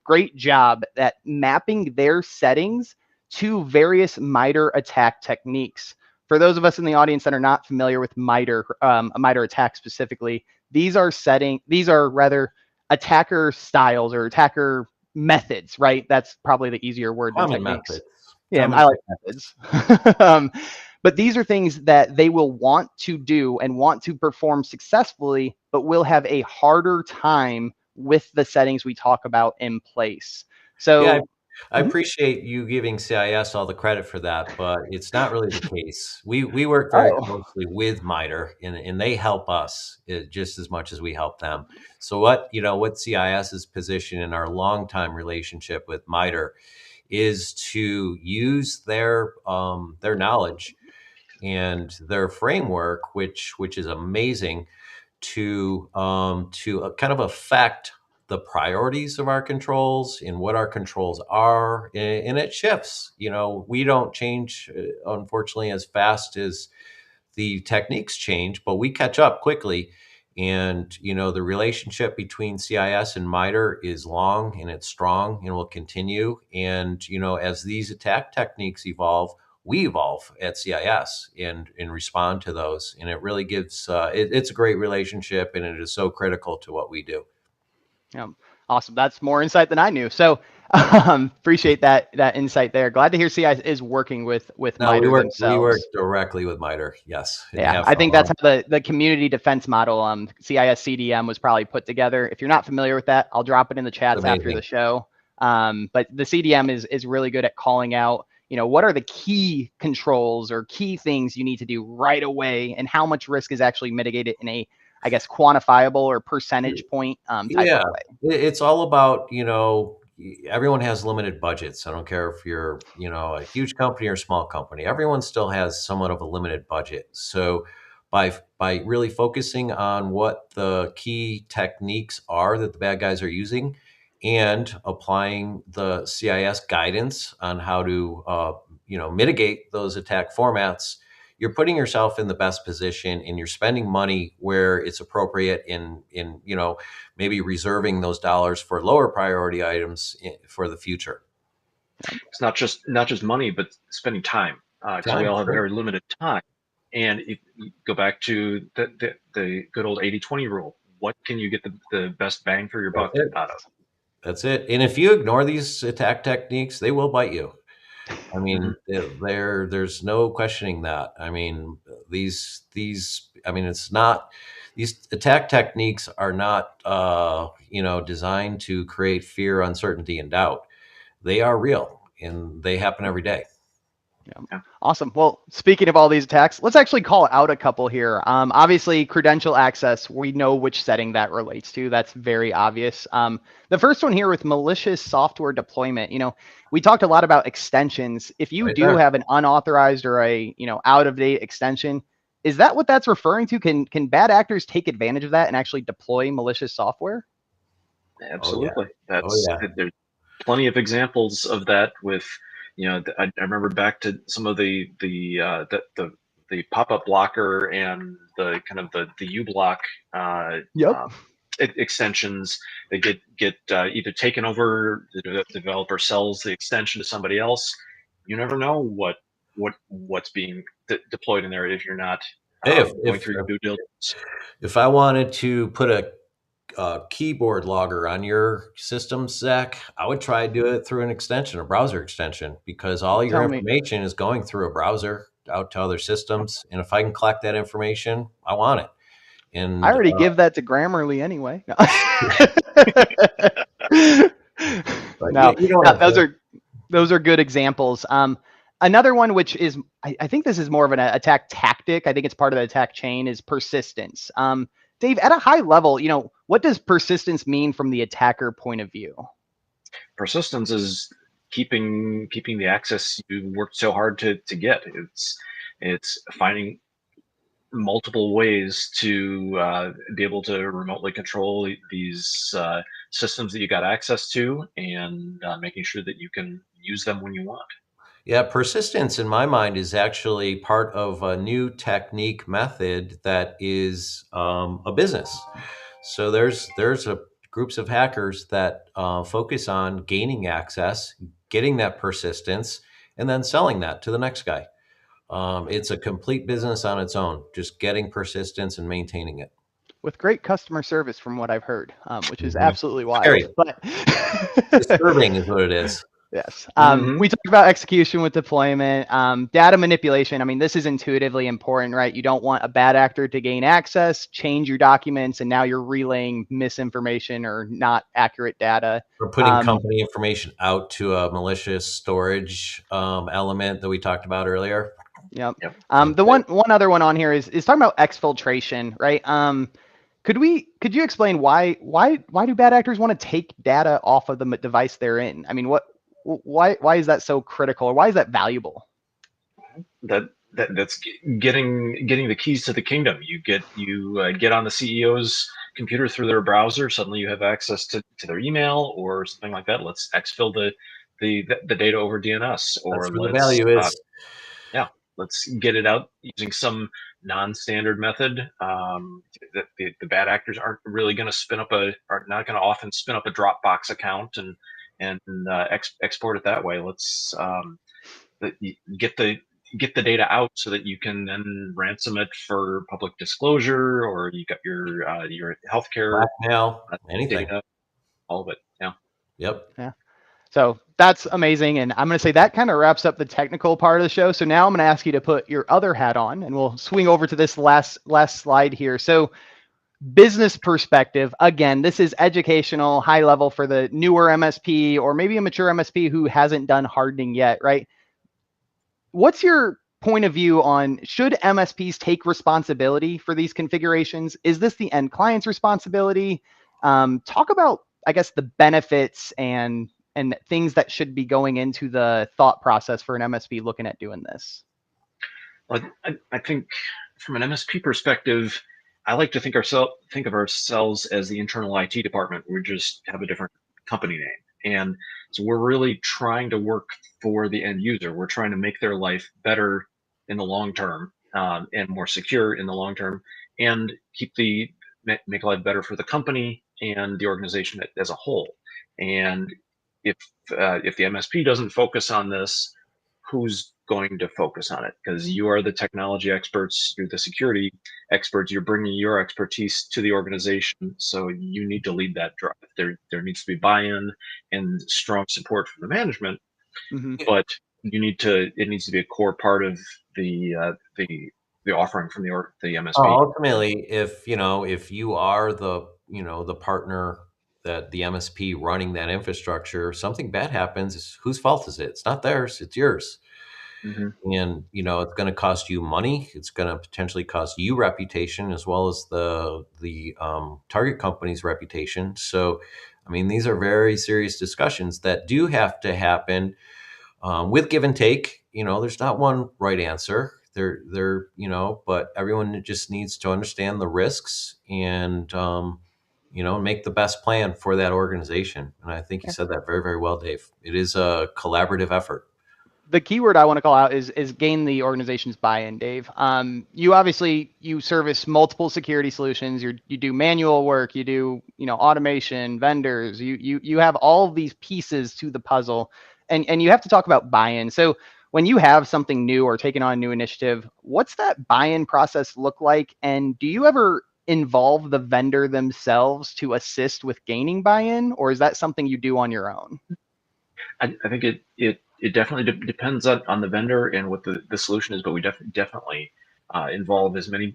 great job at mapping their settings to various MITRE attack techniques. For those of us in the audience that are not familiar with MITRE, a MITRE attack specifically, these are rather attacker styles or attacker methods, right? That's probably the easier word than Common techniques. methods. Yeah, Common I like techniques. methods. But these are things that they will want to do and want to perform successfully, but will have a harder time with the settings we talk about in place. Yeah, So, I appreciate you giving CIS all the credit for that, but it's not really the case. We work very oh, closely with MITRE, and they help us just as much as we help them. So what CIS's position in our longtime relationship with MITRE is to use their knowledge and their framework, which is amazing, to kind of affect the priorities of our controls and what our controls are, and it shifts. We don't change, unfortunately, as fast as the techniques change, but we catch up quickly. And the relationship between CIS and MITRE is long and it's strong and will continue. And as these attack techniques evolve, we evolve at CIS and respond to those. And it really gives it's a great relationship, and it is so critical to what we do. yeah, awesome. That's more insight than I knew. So, appreciate that insight there. Glad to hear CI is working with No, we MITRE work themselves. directly with MITRE, yes, and Yeah, have I for a think that's long. how the community defense model, CIS CDM was probably put together. If you're not familiar with that, I'll drop it in the chats after the Amazing. show. But the CDM is really good at calling out, what are the key controls or key things you need to do right away, and how much risk is actually mitigated in a, I guess, quantifiable or percentage point type of Yeah, way. it's all about, everyone has limited budgets. I don't care if you're, a huge company or a small company. Everyone still has somewhat of a limited budget. So by really focusing on what the key techniques are that the bad guys are using and applying the CIS guidance on how to mitigate those attack formats, you're putting yourself in the best position, and you're spending money where it's appropriate in maybe reserving those dollars for lower priority items for the future. it's not just money, but spending time, because we Time, all have sure. very limited time. And if you go back to the good old 80-20 rule, what can you get the best bang for your That's buck it. out of? That's it. And if you ignore these attack techniques, they will bite you. I Hmm. mean, there's no questioning that. I mean, I mean, it's not, these attack techniques are not, designed to create fear, uncertainty, and doubt. They are real, and they happen every day. Yeah. Yeah. Awesome. Well, speaking of all these attacks, let's actually call out a couple here. Obviously, credential access, we know which setting that relates to. That's very obvious. The first one here with malicious software deployment, we talked a lot about extensions. If you Right do there. have an unauthorized or a, out of date extension, is that what that's referring to? Can bad actors take advantage of that and actually deploy malicious software? Oh yeah. Absolutely. Oh yeah. There's plenty of examples of that with, I remember back to some of the pop-up blocker and the kind of the uBlock Yep. extensions, they get either taken over, the developer sells the extension to somebody else. You never know what's being deployed in there if you're not Hey, going through your due diligence. if I wanted to put a keyboard logger on your system, Zach, I would try to do it through an extension, a browser extension, because all your Tell me. information is going through a browser out to other systems. And if I can collect that information, I want it. And I already give that to Grammarly anyway. No, no, you don't no, have to. those are good examples. Another one, which is I think this is more of an attack tactic. I think it's part of the attack chain, is persistence. Dave, at a high level, what does persistence mean from the attacker point of view? Persistence is keeping the access you worked so hard to get. It's finding multiple ways to be able to remotely control these systems that you got access to, and making sure that you can use them when you want. Yeah, persistence in my mind is actually part of a new technique method that is a business. So there's groups of hackers that focus on gaining access, getting that persistence, and then selling that to the next guy. It's a complete business on its own, just getting persistence and maintaining it. With great customer service, from what I've heard, which is Mhm. absolutely Scary, wild. But disturbing is what it is. yes, Mm-hmm. we talked about execution with deployment, data manipulation. I mean, this is intuitively important, right? You don't want a bad actor to gain access, change your documents, and now you're relaying misinformation or not accurate data. We're putting company information out to a malicious storage element that we talked about earlier. Yep. Yep. The one other one on here is talking about exfiltration, right? Could you explain why do bad actors want to take data off of the device they're in? I mean, why is that so critical, or why is that valuable? That's getting the keys to the kingdom. You get on the CEO's computer through their browser. Suddenly you have access to their email or something like that. Let's exfil the data over DNS, That's or where the value is. let's get it out using some non-standard method. The bad actors aren't really going to are not going to often spin up a Dropbox account and export it that way. Let's get the data out so that you can then ransom it for public disclosure, or you got your healthcare Blackmail, anything. data, all of it. Yeah. Yep. Yeah. So that's amazing. And I'm going to say that kind of wraps up the technical part of the show. So now I'm going to ask you to put your other hat on, and we'll swing over to this last slide here. So business perspective, again, this is educational, high level for the newer MSP or maybe a mature MSP who hasn't done hardening yet, right? What's your point of view on, should MSPs take responsibility for these configurations? Is this the end client's responsibility? Talk about, I guess, the benefits and things that should be going into the thought process for an MSP looking at doing this. Well, I think from an MSP perspective, I like to think of ourselves as the internal IT department. We just have a different company name, and so we're really trying to work for the end user. We're trying to make their life better in the long term, and more secure in the long term, and make life better for the company and the organization as a whole. And if the MSP doesn't focus on this, who's going to focus on it? Because you are the technology experts, you're the security experts, you're bringing your expertise to the organization, so you need to lead that drive. There needs to be buy-in and strong support from the management, but it needs to be a core part of the offering from the MSP. Ultimately, if you are the partner, that the MSP running that infrastructure, something bad happens, whose fault is it? It's not theirs, it's yours. Mm-hmm. And it's going to cost you money. It's going to potentially cost you reputation, as well as the target company's reputation. So, I mean, these are very serious discussions that do have to happen with give and take. There's not one right answer. But everyone just needs to understand the risks and make the best plan for that organization. And I think you said that very, very well, Dave. It is a collaborative effort. the keyword I want to call out is gain the organization's buy-in, Dave. You obviously you service multiple security solutions. You do manual work, you do automation, vendors. You have all of these pieces to the puzzle, and you have to talk about buy-in. So when you have something new or taking on a new initiative, what's that buy-in process look like? And do you ever involve the vendor themselves to assist with gaining buy-in, or is that something you do on your own? I think it definitely depends on the vendor and what the solution is, but we definitely involve as many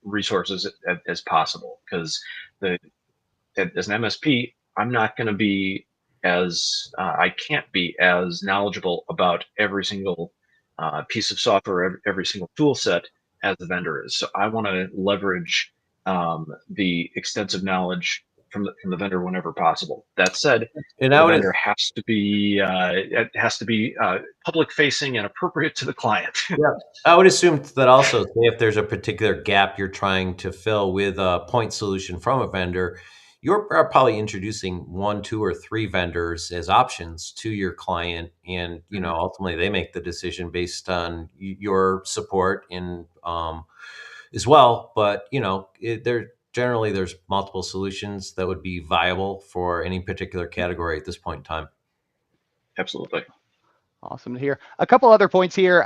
resources as possible, because as an MSP, I'm not going to be I can't be as knowledgeable about every single piece of software, every single tool set as the vendor is. So I want to leverage the extensive knowledge from the vendor whenever possible. That said, And the I would vendor has to be public facing and appropriate to the client. Yeah, I would assume that also, say if there's a particular gap you're trying to fill with a point solution from a vendor, you're probably introducing 1, 2, or 3 vendors as options to your client, and ultimately they make the decision based on your support and as well. But there's multiple solutions that would be viable for any particular category at this point in time. Absolutely. Awesome to hear. A couple other points here.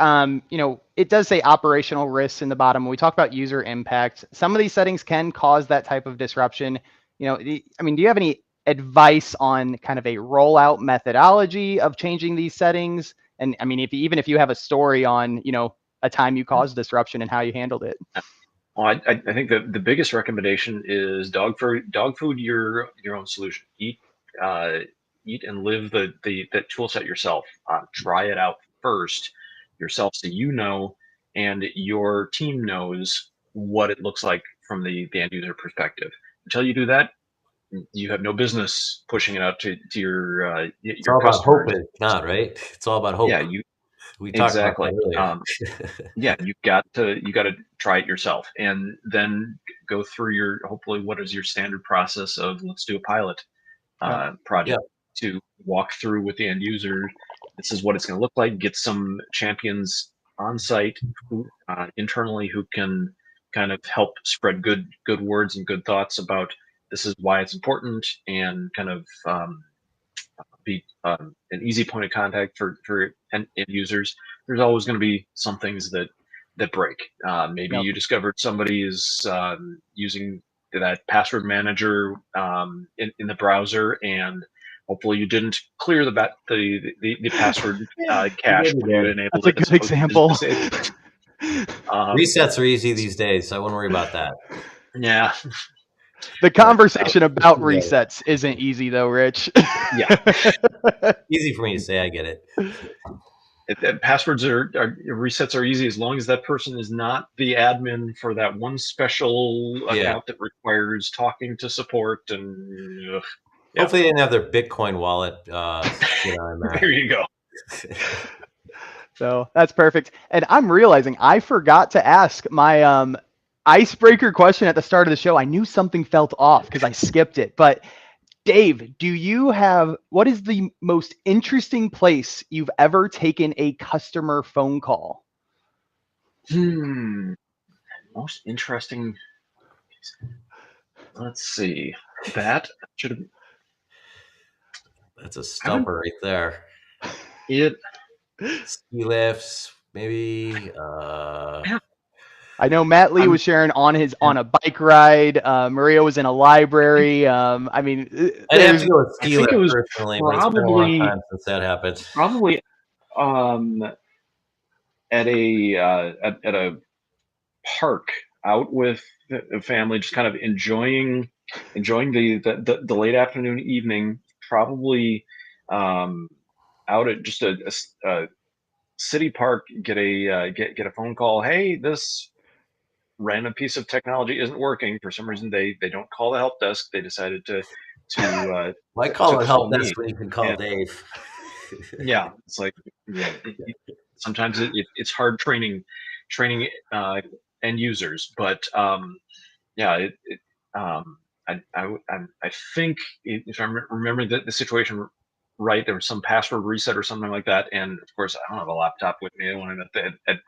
It does say operational risks in the bottom. When we talk about user impact, some of these settings can cause that type of disruption. Do you have any advice on kind of a rollout methodology of changing these settings? And even if you have a story on, a time you caused disruption and how you handled it. Well, I think that the biggest recommendation is dog food your own solution. Eat and live that tool set yourself. Try it out first yourself, so and your team knows what it looks like from the end user perspective. Until you do that, you have no business pushing it out to your It's all about hope, customers. it's not, right? It's all about hope. Yeah, We talked about exactly. that earlier. Yeah, you got to try it yourself, and then go through hopefully what is your standard process of, let's do a pilot project to walk through with the end user. This is what it's going to look like. Get some champions on site internally who can kind of help spread good words and good thoughts about this is why it's important, and kind of be an easy point of contact for end users. There's always going to be some things that break. Maybe you discovered somebody is using that password manager in the browser, and hopefully you didn't clear the password cache when you enabled it. That's a good example. Resets are easy these days, so I wouldn't worry about that. Yeah. The conversation about resets isn't easy though, Rich. Yeah. Easy for me to say, I get it. Passwords resets are easy as long as that person is not the admin for that one special account that requires talking to support. And hopefully they didn't have their Bitcoin wallet on there. There you go. So that's perfect. And I'm realizing I forgot to ask my icebreaker question at the start of the show. I knew something felt off because I skipped it. But Dave, what is the most interesting place you've ever taken a customer phone call? Most interesting. Let's see. That should have. That's a stumper right there. Ski lifts, maybe. I know Matt Lee was sharing on a bike ride. Maria was in a library. I'd have to go with ski lift personally, but it's been a long time since that happened. Probably at a park out with the family, just kind of enjoying the late afternoon, evening. Probably out at just a city park. Get a phone call. Hey, this random piece of technology isn't working for some reason. They don't call the help desk. They decided to why call the help desk when you can call Dave? Yeah, it's like sometimes it's hard training end users, but I think if I'm remembering the situation right. There was some password reset or something like that. And of course, I don't have a laptop with me when I'm at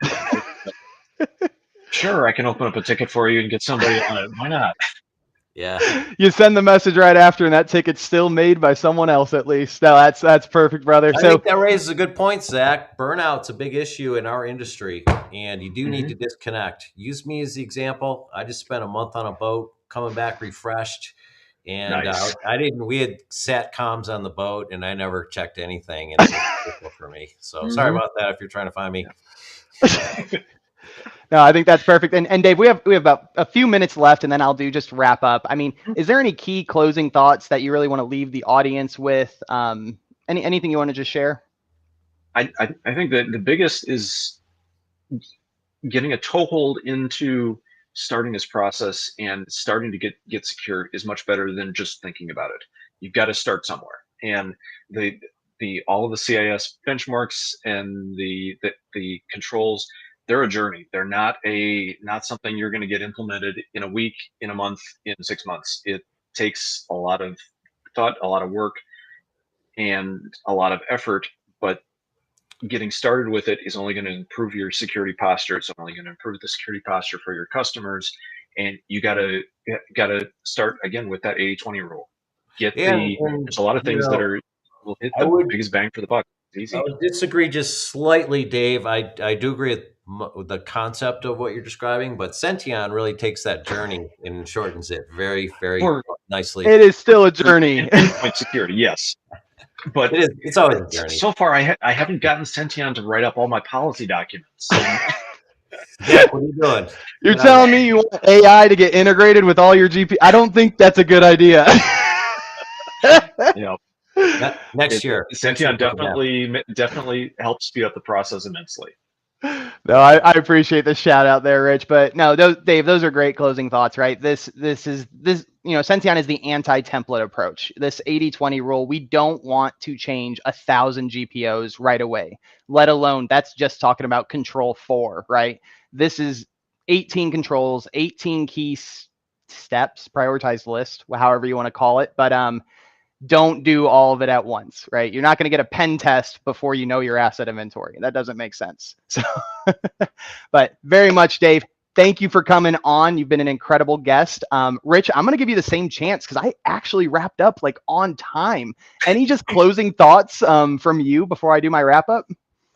work. Sure, I can open up a ticket for you and get somebody on it. Why not? Yeah. You send the message right after, and that ticket's still made by someone else at least. No, that's perfect, brother. I So think that raises a good point, Zach. Burnout's a big issue in our industry, and you do need to disconnect. Use me as the example. I just spent a month on a boat, coming back refreshed, and Nice. we had sat comms on the boat, and I never checked anything, and it was difficult for me. So sorry about that if you're trying to find me. No, I think that's perfect. And Dave, we have about a few minutes left, and then I'll just wrap up. I mean, is there any key closing thoughts that you really want to leave the audience with? Anything you want to just share? I think that the biggest is getting a toehold into starting this process and starting to get secured is much better than just thinking about it. You've got to start somewhere. And the all of the CIS benchmarks and the controls, they're a journey. They're not something you're going to get implemented in a week, in a month, in 6 months. It takes a lot of thought, a lot of work, and a lot of effort, but getting started with it is only going to improve your security posture. It's only going to improve the security posture for your customers. And you gotta start again with that 80-20 rule. There's a lot of things that will hit the biggest bang for the buck. It's easy. I would disagree just slightly, Dave. I do agree with the concept of what you're describing, but Senteon really takes that journey and shortens it very, very nicely. It is still a journey. Endpoint security, yes. But it's always a journey. So far, I haven't gotten Senteon to write up all my policy documents. Yeah, what are you doing? You're telling me you want AI to get integrated with all your GP? I don't think that's a good idea. Next year. Senteon definitely helps speed up the process immensely. No, I appreciate the shout out there, Rich. But no, Dave, those are great closing thoughts, right? This Senteon is the anti-template approach. This 80-20 rule, we don't want to change 1,000 GPOs right away, let alone that's just talking about control 4, right? This is 18 controls, 18 key steps, prioritized list, however you want to call it. But don't do all of it at once, right? You're not going to get a pen test before you know your asset inventory. That doesn't make sense. So, but very much, Dave, thank you for coming on. You've been an incredible guest. Rich, I'm going to give you the same chance because I actually wrapped up like on time. Any just closing thoughts from you before I do my wrap up?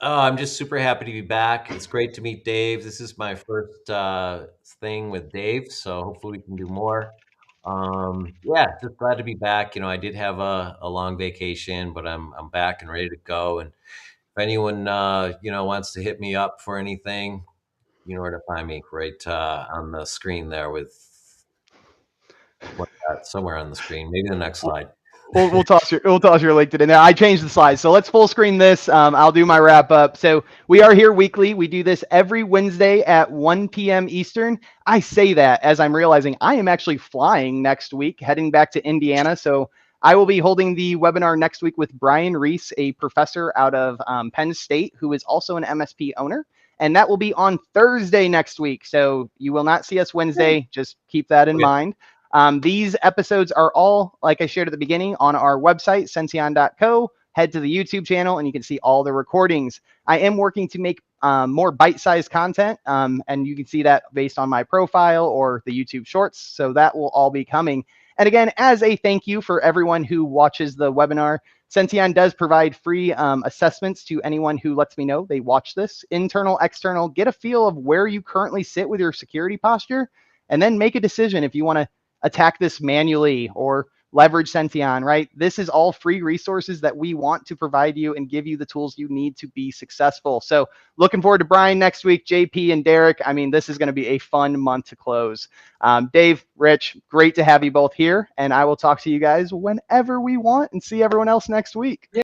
Oh, I'm just super happy to be back. It's great to meet Dave. This is my first thing with Dave, so hopefully we can do more. Yeah, just glad to be back. I did have a long vacation, but I'm back and ready to go. And if anyone wants to hit me up for anything, you know where to find me, right on the screen there with somewhere on the screen. Maybe the next slide. We'll toss your LinkedIn in there. I changed the slides, so let's full screen this. I'll do my wrap up. So we are here weekly. We do this every Wednesday at 1 p.m. Eastern. I say that as I'm realizing I am actually flying next week, heading back to Indiana. So I will be holding the webinar next week with Brian Reese, a professor out of Penn State, who is also an MSP owner. And that will be on Thursday next week. So you will not see us Wednesday. Just keep that in mind. These episodes are all, like I shared at the beginning, on our website, senteon.co. Head to the YouTube channel, and you can see all the recordings. I am working to make more bite-sized content, and you can see that based on my profile or the YouTube Shorts. So that will all be coming. And again, as a thank you for everyone who watches the webinar, Senteon does provide free assessments to anyone who lets me know they watch this. Internal, external, get a feel of where you currently sit with your security posture, and then make a decision if you want to attack this manually or leverage Senteon, right? This is all free resources that we want to provide you and give you the tools you need to be successful. So looking forward to Brian next week, JP and Derek. I mean, this is going to be a fun month to close. Dave, Rich, great to have you both here. And I will talk to you guys whenever we want and see everyone else next week.